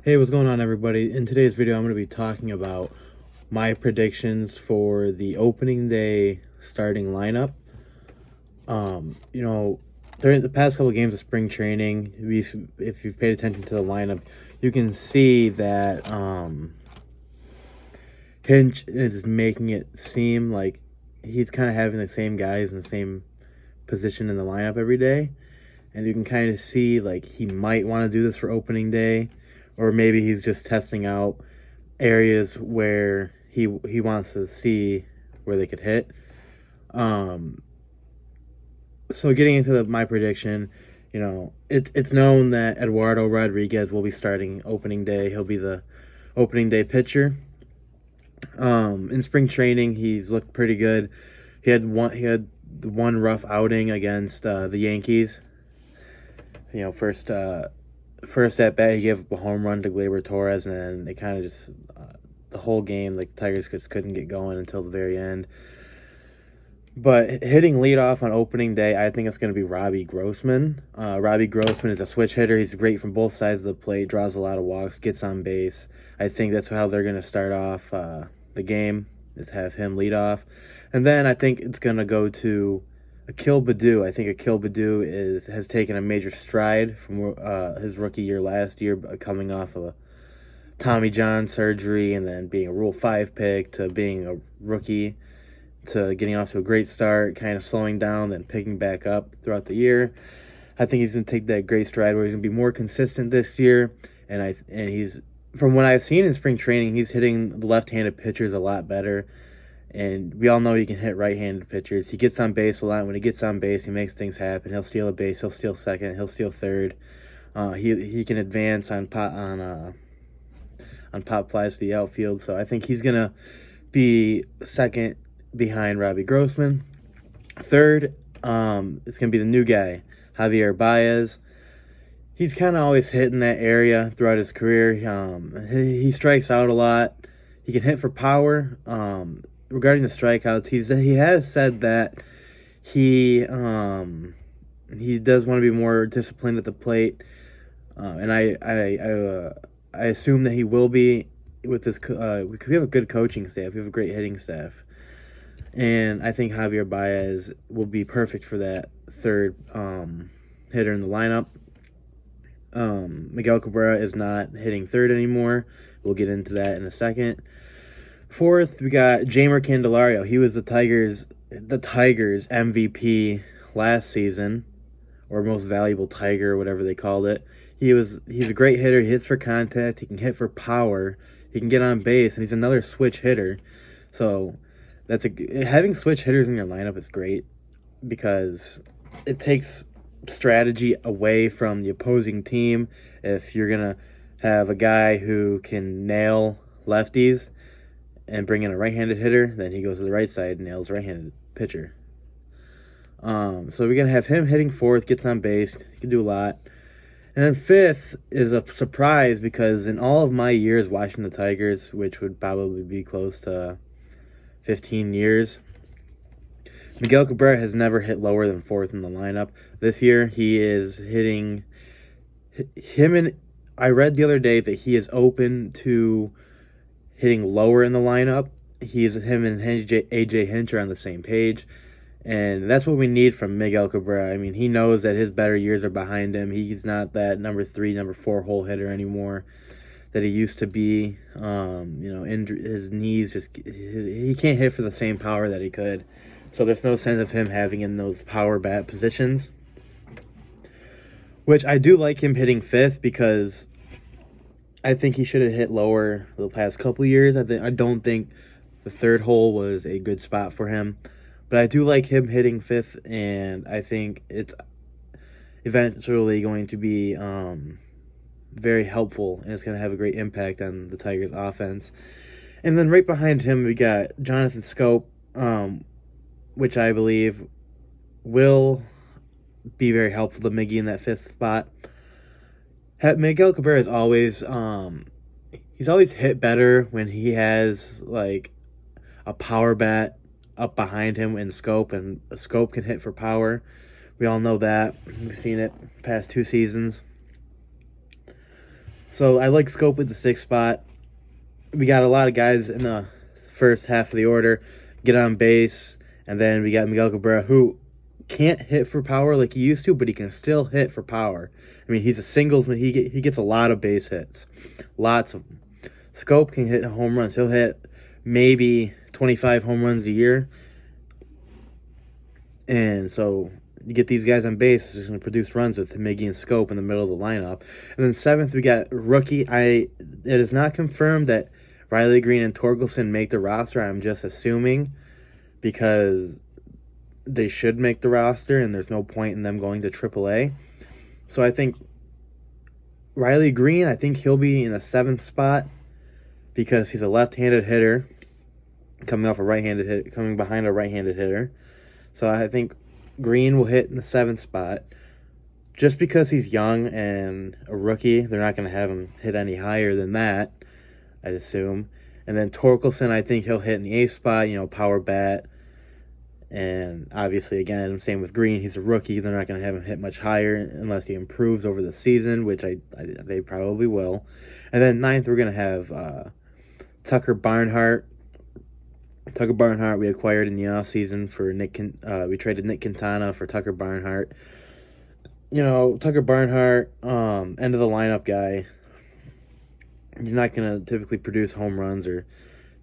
Hey, what's going on, everybody? In today's video, I'm going to be talking about my predictions for the opening day starting lineup. During the past couple of games of spring training, if you've paid attention to the lineup, you can see that Hinch is making it seem like he's kind of having the same guys in the same position in the lineup every day. And you can kind of see like he might want to do this for opening day, or maybe he's just testing out areas where he wants to see where they could hit. So getting into my prediction, it's known that Eduardo Rodriguez will be starting opening day. He'll be the opening day pitcher. In spring training, he's looked pretty good. He had the one rough outing against the Yankees. First at bat, he gave up a home run to Gleyber Torres, and then it kind of just the whole game, like the Tigers just couldn't get going until the very end. But hitting leadoff on opening day, I think it's going to be Robbie Grossman. Robbie Grossman is a switch hitter. He's great from both sides of the plate, draws a lot of walks, gets on base. I think that's how they're going to start off the game, is have him lead off. And then I think it's going to go to Akil Baddoo. I think Akil Baddoo has taken a major stride from his rookie year last year, coming off of a Tommy John surgery and then being a Rule 5 pick to being a rookie to getting off to a great start, kind of slowing down, then picking back up throughout the year. I think he's going to take that great stride where he's going to be more consistent this year. And he's, from what I've seen in spring training, he's hitting the left-handed pitchers a lot better. And we all know he can hit right-handed pitchers. He gets on base a lot. When he gets on base, he makes things happen. He'll steal a base. He'll steal second. He'll steal third. He can advance on pop flies to the outfield. So I think he's gonna be second behind Robbie Grossman. Third, it's gonna be the new guy, Javier Baez. He's kind of always hitting that area throughout his career. He strikes out a lot. He can hit for power. Regarding the strikeouts, he has said that he does want to be more disciplined at the plate, and I assume that he will be with this. We have a good coaching staff. We have a great hitting staff, and I think Javier Baez will be perfect for that third hitter in the lineup. Miguel Cabrera is not hitting third anymore. We'll get into that in a second. Fourth, we got Jamer Candelario. He was the Tigers MVP last season, or most valuable Tiger, or whatever they called it. He's a great hitter. He hits for contact. He can hit for power. He can get on base, and he's another switch hitter. So having switch hitters in your lineup is great because it takes strategy away from the opposing team. If you're gonna have a guy who can nail lefties and bring in a right-handed hitter, then he goes to the right side and nails right-handed pitcher. So we're going to have him hitting fourth, gets on base, he can do a lot. And then fifth is a surprise because in all of my years watching the Tigers, which would probably be close to 15 years, Miguel Cabrera has never hit lower than fourth in the lineup. This year he is hitting I read the other day that he is open to hitting lower in the lineup. Him and AJ Hinch are on the same page, and that's what we need from Miguel Cabrera. I mean, he knows that his better years are behind him. He's not that number 3, number 4 hole hitter anymore that he used to be. His knees he can't hit for the same power that he could. So there's no sense of him having in those power bat positions. Which I do like him hitting fifth because I think he should have hit lower the past couple of years. I don't think the third hole was a good spot for him. But I do like him hitting fifth, and I think it's eventually going to be very helpful, and it's going to have a great impact on the Tigers' offense. And then right behind him, we got Jonathan Scope, which I believe will be very helpful to Miggy in that fifth spot. Miguel Cabrera is always he's always hit better when he has like a power bat up behind him in Scope, and Scope can hit for power. We all know that. We've seen it past 2 seasons. So I like Scope at the 6th spot. We got a lot of guys in the first half of the order get on base, and then we got Miguel Cabrera, who can't hit for power like he used to, but he can still hit for power. I mean, he's a singles, he gets a lot of base hits, lots of them. Scope can hit home runs. He'll hit maybe 25 home runs a year, and so you get these guys on base, it's going to produce runs with Miggy and Scope in the middle of the lineup. And then 7th, we got rookie. It is not confirmed that Riley Green and Torkelson make the roster. I'm just assuming, because they should make the roster, and there's no point in them going to AAA. So I think Riley Green, I think he'll be in the 7th spot because he's a left-handed hitter coming behind a right-handed hitter. So I think Green will hit in the 7th spot. Just because he's young and a rookie, they're not going to have him hit any higher than that, I'd assume. And then Torkelson, I think he'll hit in the 8th spot, power bat. And obviously, again, same with Green. He's a rookie. They're not going to have him hit much higher unless he improves over the season, which they probably will. And then 9th, we're going to have Tucker Barnhart. Tucker Barnhart we acquired in the offseason for we traded Nick Quintana for Tucker Barnhart. Tucker Barnhart, end of the lineup guy. He's not going to typically produce home runs or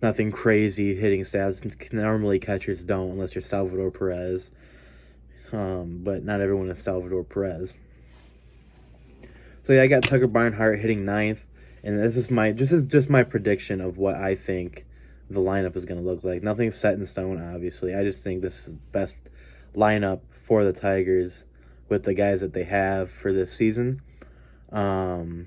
nothing crazy hitting stats. Normally catchers don't unless you're Salvador Perez. But not everyone is Salvador Perez. So yeah, I got Tucker Barnhart hitting 9th, and this is just my prediction of what I think the lineup is going to look like. Nothing's set in stone, obviously. I just think this is the best lineup for the Tigers with the guys that they have for this season. And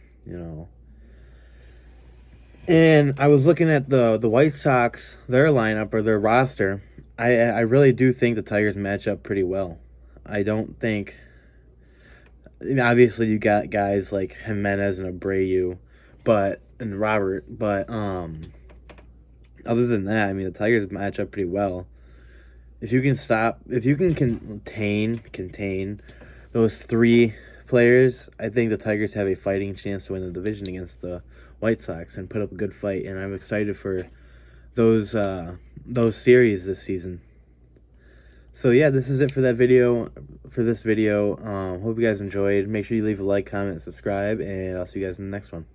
I was looking at the White Sox, their lineup or their roster. I really do think the Tigers match up pretty well. I don't think... obviously, you got guys like Jimenez and Abreu, and Robert, but other than that, I mean, the Tigers match up pretty well. If you can contain those 3 players, I think the Tigers have a fighting chance to win the division against the White Sox and put up a good fight. And I'm excited for those series this season. So yeah, this is it for this video. Hope you guys enjoyed. Make sure you leave a like, comment, subscribe, and I'll see you guys in the next one.